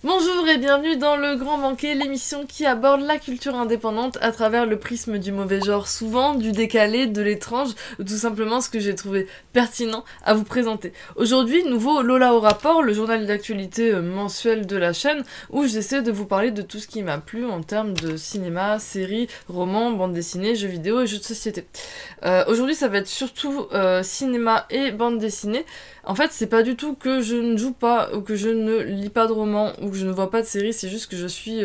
Bonjour et bienvenue dans Le Grand Banquet, l'émission qui aborde la culture indépendante à travers le prisme du mauvais genre, souvent du décalé, de l'étrange, ou tout simplement ce que j'ai trouvé pertinent à vous présenter. Aujourd'hui, nouveau Lola au rapport, le journal d'actualité mensuel de la chaîne, où j'essaie de vous parler de tout ce qui m'a plu en termes de cinéma, séries, romans, bande dessinée, jeux vidéo et jeux de société. Aujourd'hui, ça va être surtout cinéma et bande dessinée. En fait, c'est pas du tout que je ne joue pas, ou que je ne lis pas de romans, ou que je ne vois pas de séries, c'est juste que je suis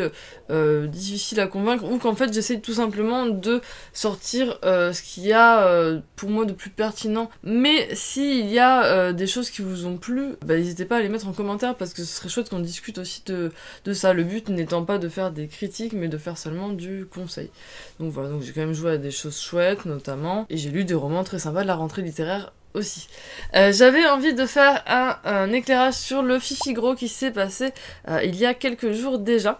difficile à convaincre, ou qu'en fait j'essaie tout simplement de sortir ce qu'il y a pour moi de plus pertinent. Mais s'il y a des choses qui vous ont plu, bah, n'hésitez pas à les mettre en commentaire, parce que ce serait chouette qu'on discute aussi de ça. Le but n'étant pas de faire des critiques, mais de faire seulement du conseil. Donc voilà, donc j'ai quand même joué à des choses chouettes, notamment, et j'ai lu des romans très sympas de la rentrée littéraire aussi. J'avais envie de faire un éclairage sur le Fifi-Gros qui s'est passé il y a quelques jours déjà,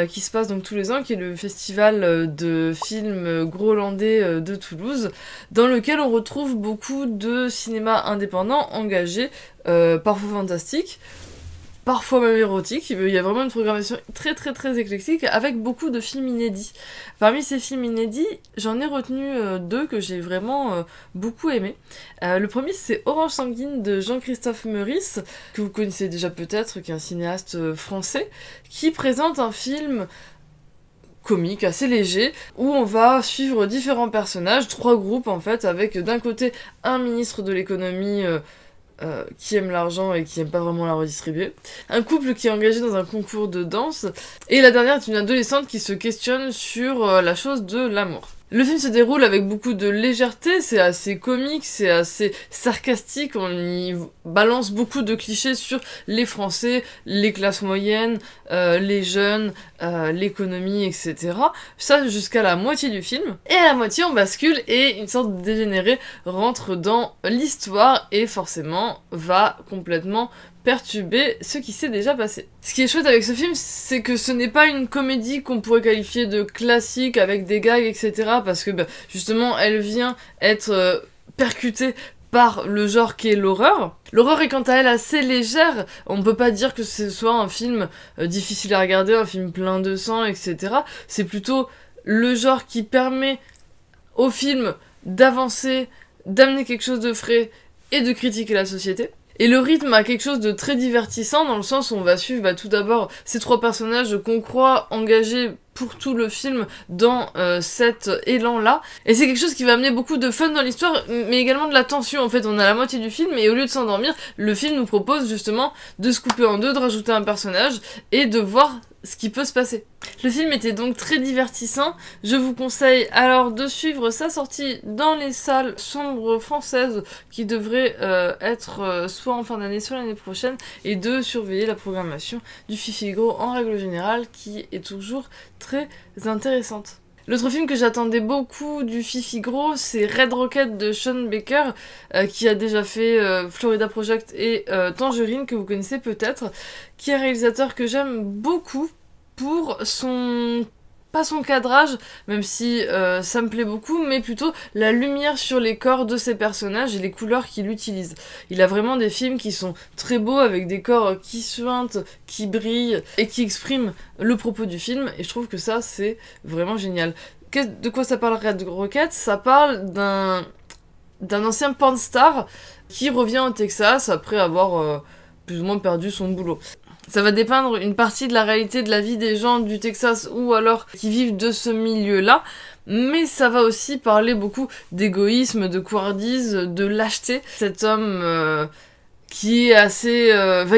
qui se passe donc tous les ans, qui est le festival de films grolandais de Toulouse, dans lequel on retrouve beaucoup de cinéma indépendant engagé, parfois fantastique, parfois même érotique. Il y a vraiment une programmation très éclectique avec beaucoup de films inédits. Parmi ces films inédits, j'en ai retenu deux que j'ai vraiment beaucoup aimés. Le premier, c'est Orange Sanguine de Jean-Christophe Meurice, que vous connaissez déjà peut-être, qui est un cinéaste français, qui présente un film comique, assez léger, où on va suivre différents personnages, trois groupes en fait, avec d'un côté un ministre de l'économie qui aime l'argent et qui aime pas vraiment la redistribuer, un couple qui est engagé dans un concours de danse, et la dernière est une adolescente qui se questionne sur la chose de l'amour. Le film se déroule avec beaucoup de légèreté, c'est assez comique, c'est assez sarcastique, on y balance beaucoup de clichés sur les Français, les classes moyennes, les jeunes, l'économie, etc. Ça jusqu'à la moitié du film. Et à la moitié on bascule et une sorte de dégénéré rentre dans l'histoire et forcément va complètement perturber ce qui s'est déjà passé. Ce qui est chouette avec ce film, c'est que ce n'est pas une comédie qu'on pourrait qualifier de classique avec des gags, etc. Parce que bah, justement, elle vient être percutée par le genre qui est l'horreur. L'horreur est quant à elle assez légère, on ne peut pas dire que ce soit un film difficile à regarder, un film plein de sang, etc. C'est plutôt le genre qui permet au film d'avancer, d'amener quelque chose de frais et de critiquer la société. Et le rythme a quelque chose de très divertissant dans le sens où on va suivre tout d'abord ces trois personnages qu'on croit engagés pour tout le film dans cet élan-là. Et c'est quelque chose qui va amener beaucoup de fun dans l'histoire, mais également de la tension. En fait, on a la moitié du film, et au lieu de s'endormir, le film nous propose justement de se couper en deux, de rajouter un personnage, et de voir ce qui peut se passer. Le film était donc très divertissant. Je vous conseille alors de suivre sa sortie dans les salles sombres françaises qui devraient être soit en fin d'année, soit l'année prochaine, et de surveiller la programmation du Fifi-Gros en règle générale, qui est toujours très intéressante. L'autre film que j'attendais beaucoup du Fifi-Gros, c'est Red Rocket de Sean Baker, qui a déjà fait Florida Project et Tangerine, que vous connaissez peut-être, qui est un réalisateur que j'aime beaucoup pour son... pas son cadrage, même si ça me plaît beaucoup, mais plutôt la lumière sur les corps de ses personnages et les couleurs qu'il utilise. Il a vraiment des films qui sont très beaux, avec des corps qui suintent, qui brillent, et qui expriment le propos du film, et je trouve que ça, c'est vraiment génial. De quoi ça parle Red Rocket? Ça parle d'un ancien porn star qui revient au Texas après avoir plus ou moins perdu son boulot. Ça va dépeindre une partie de la réalité de la vie des gens du Texas ou alors qui vivent de ce milieu-là, mais ça va aussi parler beaucoup d'égoïsme, de couardise, de lâcheté. Cet homme qui est assez...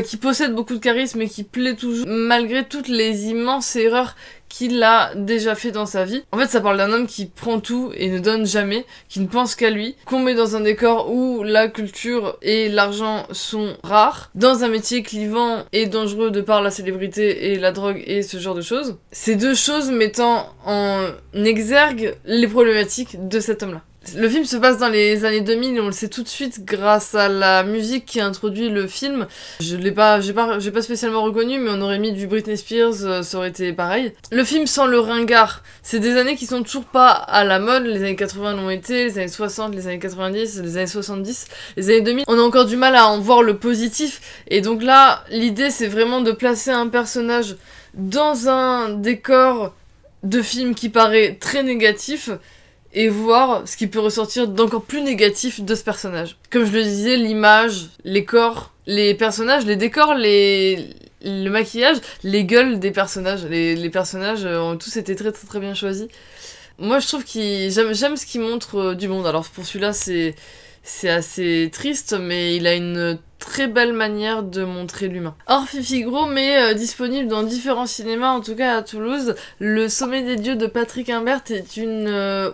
qui possède beaucoup de charisme et qui plaît toujours, malgré toutes les immenses erreurs qu'il a déjà fait dans sa vie. En fait, ça parle d'un homme qui prend tout et ne donne jamais, qui ne pense qu'à lui, qu'on met dans un décor où la culture et l'argent sont rares, dans un métier clivant et dangereux de par la célébrité et la drogue et ce genre de choses. Ces deux choses mettant en exergue les problématiques de cet homme-là. Le film se passe dans les années 2000 et on le sait tout de suite grâce à la musique qui introduit le film. J'ai pas spécialement reconnu, mais on aurait mis du Britney Spears, ça aurait été pareil. Le film sent le ringard. C'est des années qui sont toujours pas à la mode. Les années 80 l'ont été, les années 60, les années 90, les années 70, les années 2000. On a encore du mal à en voir le positif. Et donc là, l'idée c'est vraiment de placer un personnage dans un décor de film qui paraît très négatif et voir ce qui peut ressortir d'encore plus négatif de ce personnage. Comme je le disais, l'image, les corps, les personnages, les décors, le maquillage, les gueules des personnages. Les personnages ont tous été très très très bien choisis. Moi je trouve j'aime ce qu'il montre du monde. Alors pour celui-là c'est assez triste, mais il a une très belle manière de montrer l'humain. Or Fifi Gros mais disponible dans différents cinémas, en tout cas à Toulouse. Le Sommet des Dieux de Patrick Imbert est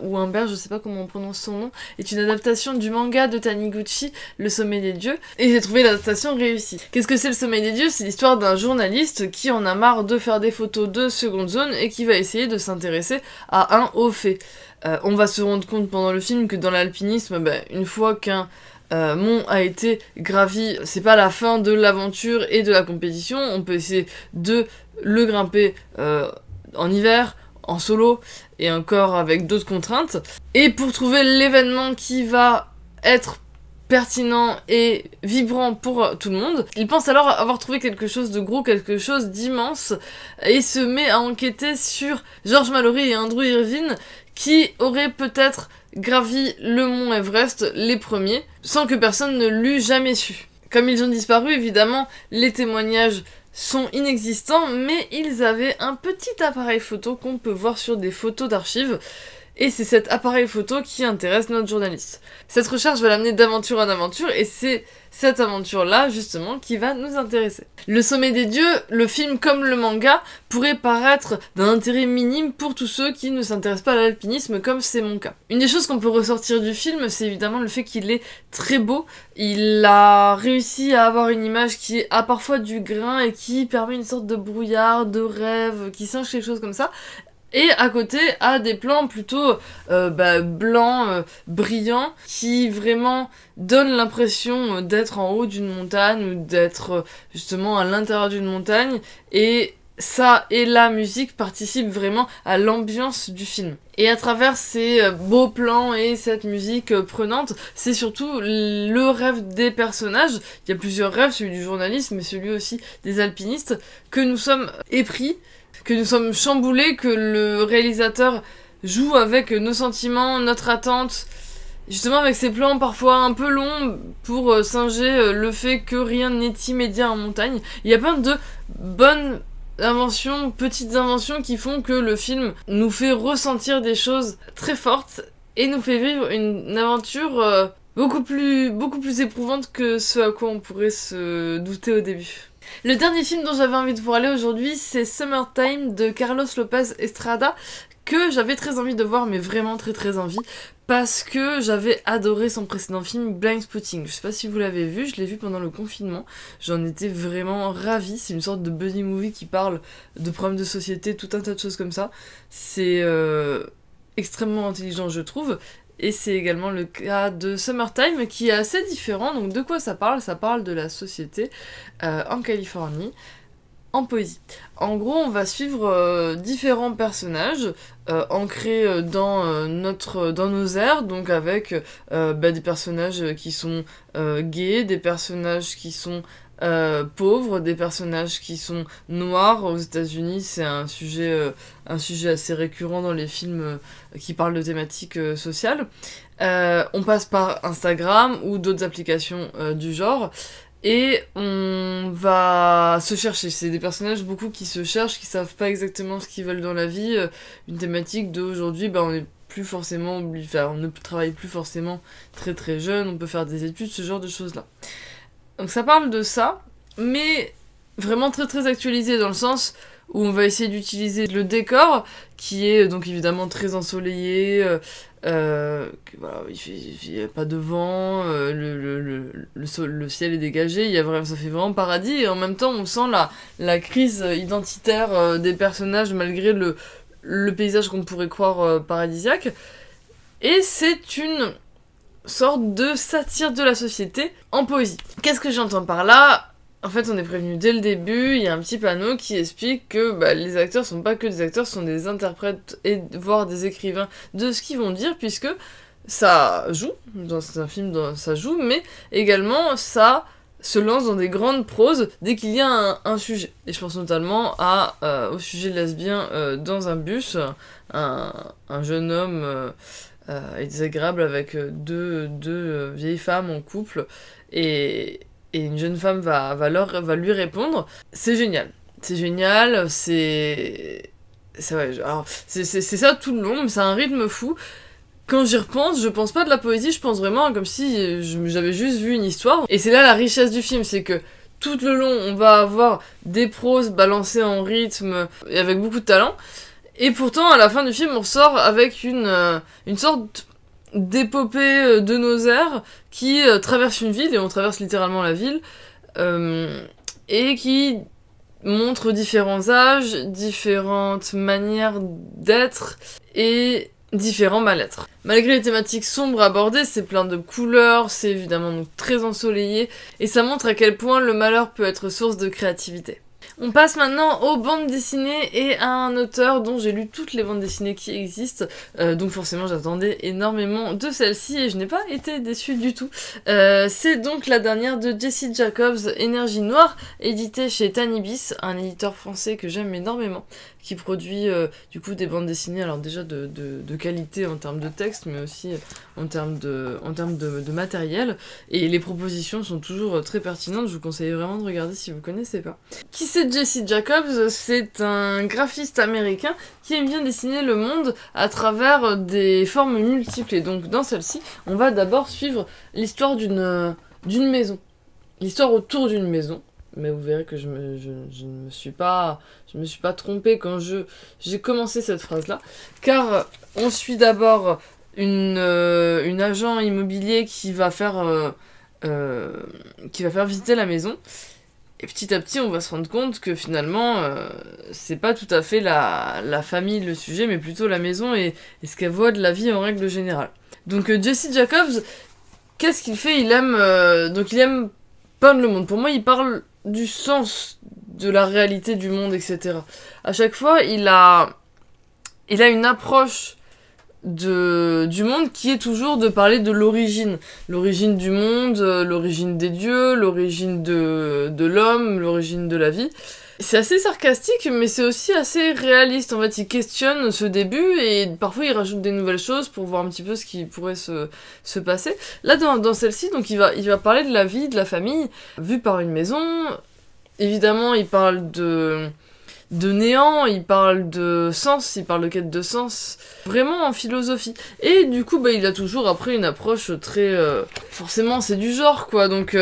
ou Imbert, je sais pas comment on prononce son nom, est une adaptation du manga de Taniguchi, Le Sommet des Dieux, et j'ai trouvé l'adaptation réussie. Qu'est-ce que c'est le Sommet des Dieux? C'est l'histoire d'un journaliste qui en a marre de faire des photos de seconde zone et qui va essayer de s'intéresser à un haut fait. On va se rendre compte pendant le film que dans l'alpinisme, une fois qu'un mont a été gravi, c'est pas la fin de l'aventure et de la compétition, on peut essayer de le grimper en hiver, en solo, et encore avec d'autres contraintes. Et pour trouver l'événement qui va être pertinent et vibrant pour tout le monde, il pense alors avoir trouvé quelque chose de gros, quelque chose d'immense, et se met à enquêter sur George Mallory et Andrew Irvine, qui auraient peut-être gravi le mont Everest les premiers, sans que personne ne l'eût jamais su. Comme ils ont disparu, évidemment, les témoignages sont inexistants, mais ils avaient un petit appareil photo qu'on peut voir sur des photos d'archives, et c'est cet appareil photo qui intéresse notre journaliste. Cette recherche va l'amener d'aventure en aventure, et c'est cette aventure-là, justement, qui va nous intéresser. Le Sommet des Dieux, le film comme le manga, pourrait paraître d'un intérêt minime pour tous ceux qui ne s'intéressent pas à l'alpinisme, comme c'est mon cas. Une des choses qu'on peut ressortir du film, c'est évidemment le fait qu'il est très beau. Il a réussi à avoir une image qui a parfois du grain et qui permet une sorte de brouillard, de rêve, qui singe quelque chose comme ça. Et à côté, à des plans plutôt blancs, brillants, qui vraiment donnent l'impression d'être en haut d'une montagne ou d'être justement à l'intérieur d'une montagne. Et ça et la musique participent vraiment à l'ambiance du film. Et à travers ces beaux plans et cette musique prenante, c'est surtout le rêve des personnages. Il y a plusieurs rêves, celui du journaliste, mais celui aussi des alpinistes, que nous sommes épris, que nous sommes chamboulés, que le réalisateur joue avec nos sentiments, notre attente, justement avec ces plans parfois un peu longs pour singer le fait que rien n'est immédiat en montagne. Il y a plein de bonnes inventions, petites inventions qui font que le film nous fait ressentir des choses très fortes et nous fait vivre une aventure beaucoup plus éprouvante que ce à quoi on pourrait se douter au début. Le dernier film dont j'avais envie de vous parler aujourd'hui, c'est Summertime de Carlos Lopez Estrada, que j'avais très envie de voir, mais vraiment très très envie, parce que j'avais adoré son précédent film Blindspotting. Je sais pas si vous l'avez vu, je l'ai vu pendant le confinement, j'en étais vraiment ravie. C'est une sorte de buddy movie qui parle de problèmes de société, tout un tas de choses comme ça. C'est extrêmement intelligent, je trouve. Et c'est également le cas de Summertime, qui est assez différent. Donc de quoi ça parle? Ça parle de la société en Californie, en poésie. En gros, on va suivre différents personnages ancrés dans nos airs, donc avec des personnages qui sont gays, des personnages qui sont pauvres, des personnages qui sont noirs. Aux États-Unis, c'est un sujet assez récurrent dans les films qui parlent de thématiques sociales. On passe par Instagram ou d'autres applications du genre. Et on va se chercher. C'est des personnages beaucoup qui se cherchent, qui savent pas exactement ce qu'ils veulent dans la vie. Une thématique d'aujourd'hui, on est plus forcément on ne travaille plus forcément très très jeune, on peut faire des études, ce genre de choses-là. Donc ça parle de ça, mais vraiment très très actualisé dans le sens où on va essayer d'utiliser le décor, qui est donc évidemment très ensoleillé, voilà, il n'y a pas de vent, le ciel est dégagé, ça fait vraiment paradis, et en même temps on sent la crise identitaire des personnages malgré le paysage qu'on pourrait croire paradisiaque. Et c'est une sorte de satire de la société en poésie. Qu'est-ce que j'entends par là ? En fait, on est prévenu dès le début, il y a un petit panneau qui explique que les acteurs sont pas que des acteurs, sont des interprètes et voire des écrivains de ce qu'ils vont dire, puisque ça joue, dans un film ça joue, mais également ça se lance dans des grandes proses dès qu'il y a un sujet. Et je pense notamment au sujet lesbien dans un bus, un jeune homme est désagréable avec deux vieilles femmes en couple, et une jeune femme va lui répondre. C'est génial. C'est génial, c'est ça tout le long, mais c'est un rythme fou. Quand j'y repense, je pense pas de la poésie, je pense vraiment comme si j'avais juste vu une histoire. Et c'est là la richesse du film, c'est que tout le long, on va avoir des proses balancées en rythme et avec beaucoup de talent. Et pourtant, à la fin du film, on ressort avec une sorte d'épopée de nos airs qui traverse une ville, et on traverse littéralement la ville, et qui montre différents âges, différentes manières d'être et différents mal-être. Malgré les thématiques sombres abordées, c'est plein de couleurs, c'est évidemment donc très ensoleillé, et ça montre à quel point le malheur peut être source de créativité. On passe maintenant aux bandes dessinées et à un auteur dont j'ai lu toutes les bandes dessinées qui existent, donc forcément j'attendais énormément de celle-ci et je n'ai pas été déçue du tout. C'est donc la dernière de Jesse Jacobs, Énergie Noire, édité chez Tanibis, un éditeur français que j'aime énormément, qui produit du coup des bandes dessinées, alors déjà de qualité en termes de texte, mais aussi en termes de matériel, et les propositions sont toujours très pertinentes, je vous conseille vraiment de regarder si vous connaissez pas. Qui c'est Jesse Jacobs? C'est un graphiste américain qui aime bien dessiner le monde à travers des formes multiples, et donc dans celle-ci, on va d'abord suivre l'histoire d'une maison, l'histoire autour d'une maison. Mais vous verrez que je ne me suis pas trompée quand j'ai commencé cette phrase-là, car on suit d'abord une agent immobilier qui va faire visiter la maison, et petit à petit on va se rendre compte que finalement c'est pas tout à fait la famille le sujet, mais plutôt la maison et ce qu'elle voit de la vie en règle générale. Donc Jesse Jacobs, qu'est-ce qu'il fait? Il aime peindre le monde. Pour moi, il parle du sens de la réalité du monde, etc. À chaque fois, il a une approche du monde qui est toujours de parler de l'origine. L'origine du monde, l'origine des dieux, l'origine de l'homme, l'origine de la vie. C'est assez sarcastique, mais c'est aussi assez réaliste. En fait, il questionne ce début et parfois il rajoute des nouvelles choses pour voir un petit peu ce qui pourrait se passer. Là, dans celle-ci, donc il va parler de la vie, de la famille, vue par une maison. Évidemment, il parle de néant, il parle de sens, il parle de quête de sens, vraiment en philosophie. Et du coup, il a toujours après une approche très... forcément, c'est du genre, quoi, donc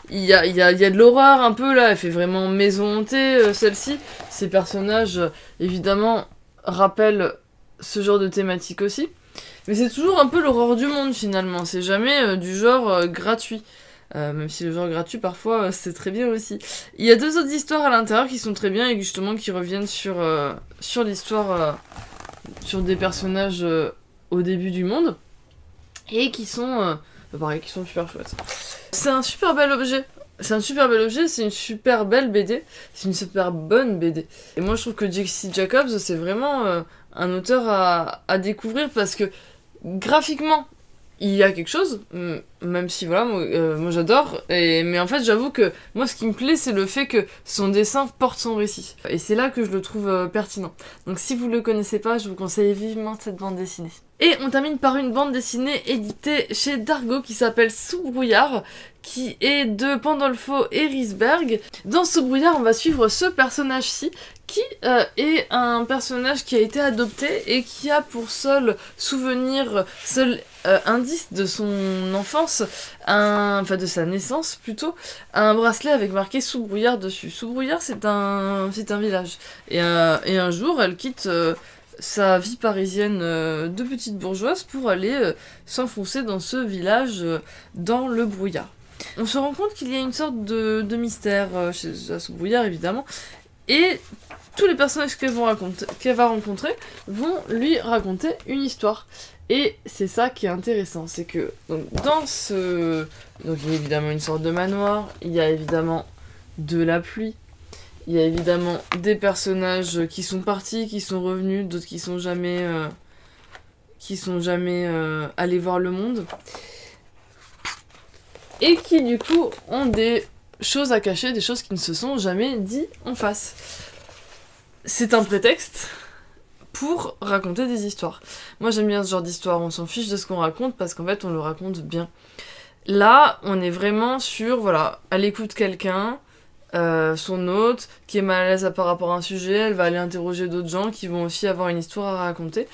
il y a de l'horreur un peu, là, elle fait vraiment maison hantée, celle-ci. Ces personnages, évidemment, rappellent ce genre de thématique aussi. Mais c'est toujours un peu l'horreur du monde, finalement, c'est jamais du genre gratuit. Même si le genre gratuit parfois c'est très bien aussi. Il y a deux autres histoires à l'intérieur qui sont très bien et justement qui reviennent sur l'histoire, sur des personnages au début du monde et qui sont pareil, qui sont super chouettes. C'est un super bel objet. C'est un super bel objet, c'est une super belle BD, c'est une super bonne BD. Et moi je trouve que Jesse Jacobs c'est vraiment un auteur à découvrir parce que graphiquement il y a quelque chose, même si voilà, moi j'adore, mais en fait j'avoue que moi ce qui me plaît c'est le fait que son dessin porte son récit. Et c'est là que je le trouve pertinent. Donc si vous le connaissez pas, je vous conseille vivement cette bande dessinée. Et on termine par une bande dessinée éditée chez Dargo qui s'appelle Sous brouillard, qui est de Pandolfo et Risberg. Dans Sous brouillard, on va suivre ce personnage-ci, qui est un personnage qui a été adopté et qui a pour seul souvenir, seul indice de son enfance, enfin de sa naissance plutôt, un bracelet avec marqué Sous brouillard dessus. Sous brouillard, c'est un village. Et un jour, elle quitte sa vie parisienne de petite bourgeoise pour aller s'enfoncer dans ce village dans le brouillard. On se rend compte qu'il y a une sorte de mystère chez Sous brouillard évidemment, et tous les personnages qu'elle va rencontrer vont lui raconter une histoire. Et c'est ça qui est intéressant, c'est que donc, donc il y a évidemment une sorte de manoir, il y a évidemment de la pluie, il y a évidemment des personnages qui sont partis, qui sont revenus, d'autres qui sont jamais allés voir le monde. Et qui du coup ont des choses à cacher, des choses qui ne se sont jamais dit en face. C'est un prétexte pour raconter des histoires. Moi j'aime bien ce genre d'histoire, on s'en fiche de ce qu'on raconte parce qu'en fait on le raconte bien. Là on est vraiment sur, voilà, elle écoute quelqu'un, son hôte, qui est mal à l'aise par rapport à un sujet, elle va aller interroger d'autres gens qui vont aussi avoir une histoire à raconter.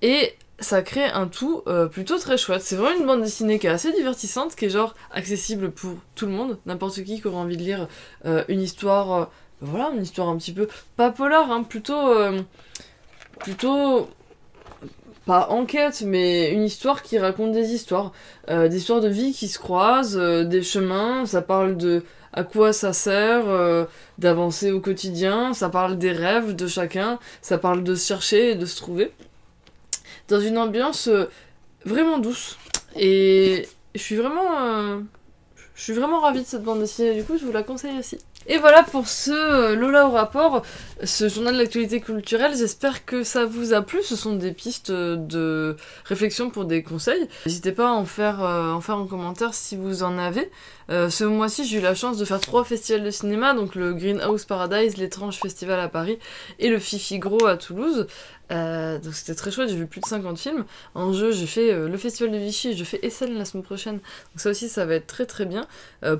Et ça crée un tout plutôt très chouette. C'est vraiment une bande dessinée qui est assez divertissante, qui est genre accessible pour tout le monde, n'importe qui aurait envie de lire une histoire, voilà, une histoire un petit peu, pas polar, hein, plutôt pas enquête, mais une histoire qui raconte des histoires de vie qui se croisent, des chemins, ça parle de à quoi ça sert d'avancer au quotidien, ça parle des rêves de chacun, ça parle de se chercher et de se trouver, dans une ambiance vraiment douce. Et je suis vraiment ravie de cette bande dessinée, du coup je vous la conseille aussi. Et voilà pour ce Lola au rapport, ce journal de l'actualité culturelle, j'espère que ça vous a plu, ce sont des pistes de réflexion pour des conseils. N'hésitez pas à en faire en commentaire si vous en avez. Ce mois-ci j'ai eu la chance de faire 3 festivals de cinéma, donc le Greenhouse Paradise, l'Étrange Festival à Paris et le Fifi Gros à Toulouse. Donc c'était très chouette, j'ai vu plus de 50 films. En jeu j'ai fait le Festival de Vichy et je fais Essen la semaine prochaine. Donc ça aussi ça va être très très bien.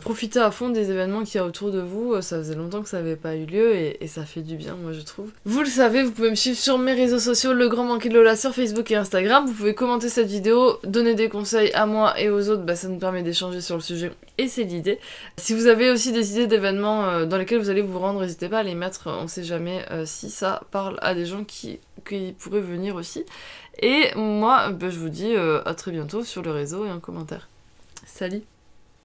Profitez à fond des événements qu'il y a autour de vous, ça faisait longtemps que ça n'avait pas eu lieu et ça fait du bien moi je trouve. Vous le savez, vous pouvez me suivre sur mes réseaux sociaux, Le Grand Manqué de Lola sur Facebook et Instagram. Vous pouvez commenter cette vidéo, donner des conseils à moi et aux autres, bah, ça nous permet d'échanger sur le sujet et c'est l'idée. Si vous avez aussi des idées d'événements dans lesquels vous allez vous rendre, n'hésitez pas à les mettre, on sait jamais si ça parle à des gens qui pourraient venir aussi. Et moi, bah, je vous dis à très bientôt sur le réseau et en commentaire. Salut!